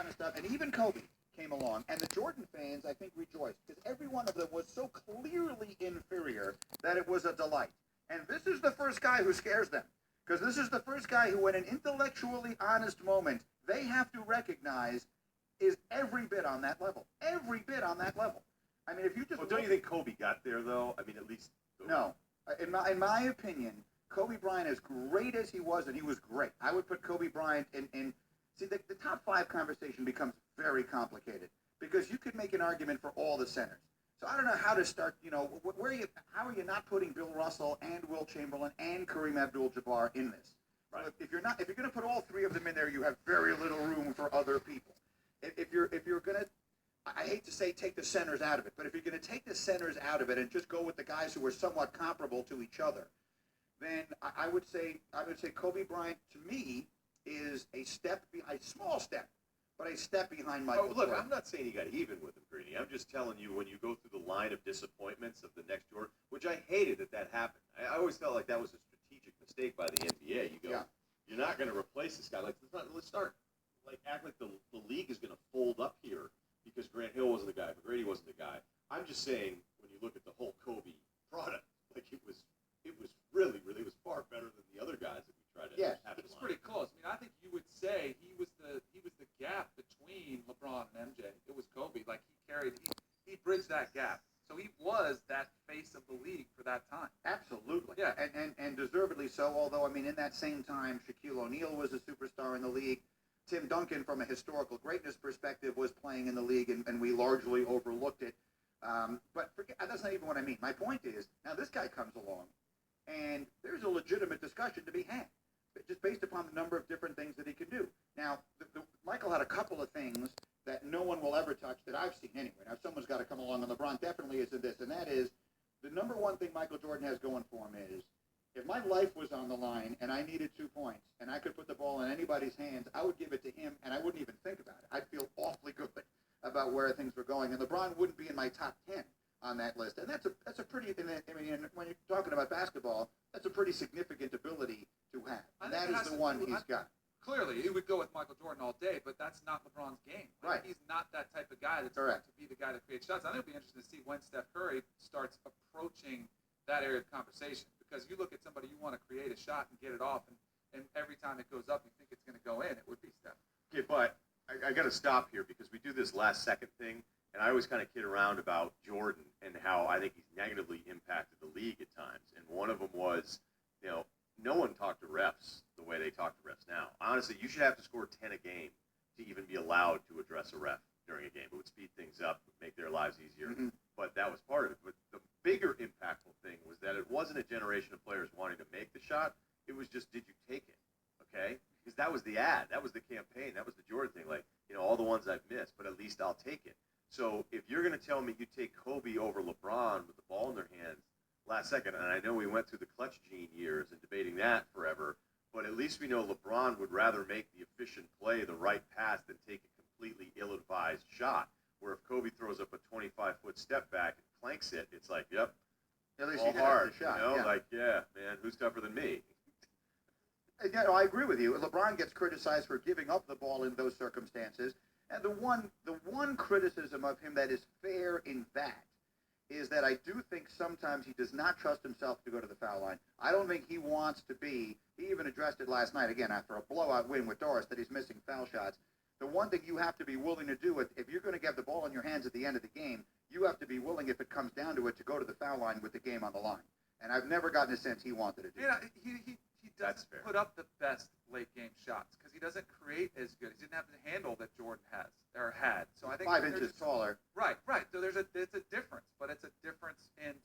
kind of stuff, and even Kobe came along, and the Jordan fans, I think, rejoiced because every one of them was so clearly inferior that it was a delight. And this is the first guy who scares them, because this is the first guy who, in an intellectually honest moment, they have to recognize is every bit on that level. Every bit on that level. I mean, if you just... Well, don't you think Kobe got there, though? I mean, at least... No. In my opinion, Kobe Bryant, as great as he was, and he was great, I would put Kobe Bryant in see, the top five conversation becomes very complicated because you could make an argument for all the centers. So I don't know how to start, how are you not putting Bill Russell and Will Chamberlain and Kareem Abdul-Jabbar in this? Right. So if you're going to put all three of them in there, you have very little room for other people. If you're going to, I hate to say take the centers out of it, but if you're going to take the centers out of it and just go with the guys who are somewhat comparable to each other, then I would say Kobe Bryant, to me, is a small step, but a step behind Michael Jordan. Look, I'm not saying he got even with him, Greeny. I'm just telling you, when you go through the line of disappointments of the next Jordan, which I hated that happened. I always felt like that was a strategic mistake by the NBA. You go, You're not going to replace this guy. Like, let's start, act like the league is going to fold up here because Grant Hill wasn't the guy, McGrady wasn't the guy. I'm just saying, when you look at the whole Kobe product, it was really, really, it was far better than the other guys that we tried to have. It's pretty close. I mean, I think you would say he was the gap between LeBron and MJ. It was Kobe. Like, he bridged that gap. So he was that face of the league for that time. Absolutely. Yeah. And deservedly so, although, I mean, in that same time, Shaquille O'Neal was a superstar in the league. Tim Duncan, from a historical greatness perspective, was playing in the league, and we largely overlooked it. But that's not even what I mean. My point is, now this guy comes along, and there's a legitimate discussion to be had, just based upon the number of different things that he can do. Now, Michael had a couple of things that no one will ever touch that I've seen anyway. Now, someone's got to come along, and LeBron definitely is in this, and that is the number one thing Michael Jordan has going for him is, if my life was on the line and I needed 2 points and I could put the ball in anybody's hands, I would give it to him, and I wouldn't even think about it. I'd feel awfully good about where things were going, and LeBron wouldn't be in my top 10 on that list. And that's a pretty, I mean, when you're talking about basketball, that's a pretty significant ability to have. And that is the one he's got. Clearly, he would go with Michael Jordan all day, but that's not LeBron's game. Right. He's not that type of guy that's going to be the guy that creates shots. I think it'll be interesting to see when Steph Curry starts approaching that area of conversation, because you look at somebody you want to create a shot and get it off, and every time it goes up, you think it's going to go in. It would be Steph. Okay, but I got to stop here because we do this last second thing, and I always kind of kid around about Jordan and how I think he's negatively impacted the league at times. And one of them was, no one talked to refs the way they talk to refs now. Honestly, you should have to score 10 a game to even be allowed to address a ref during a game. It would speed things up, make their lives easier. Mm-hmm. But that was part of it. But the bigger impactful thing was that it wasn't a generation of players wanting to make the shot. It was just, did you take it? Okay? Because that was the ad. That was the campaign. That was the Jordan thing. All the ones I've missed, but at least I'll take it. So if you're going to tell me you take Kobe over LeBron with the ball in their hands last second, and I know we went through the clutch gene years and debating that forever, but at least we know LeBron would rather make the efficient play, the right pass, than take a completely ill-advised shot, where if Kobe throws up a 25-foot step back and planks it, it's like, yep, at least all hard. The shot. Man, who's tougher than me? Yeah, I agree with you. LeBron gets criticized for giving up the ball in those circumstances, and the one criticism of him that is fair in that is that I do think sometimes he does not trust himself to go to the foul line. I don't think he wants to be. He even addressed it last night, again, after a blowout win with Doris, that he's missing foul shots. The one thing you have to be willing to do, if you're going to get the ball in your hands at the end of the game, you have to be willing, if it comes down to it, to go to the foul line with the game on the line. And I've never gotten a sense he wanted to do that. He doesn't put up the best late-game shots because he doesn't create as good. He didn't have the handle that Jordan had. So I think 5 inches taller. Right. So it's a difference.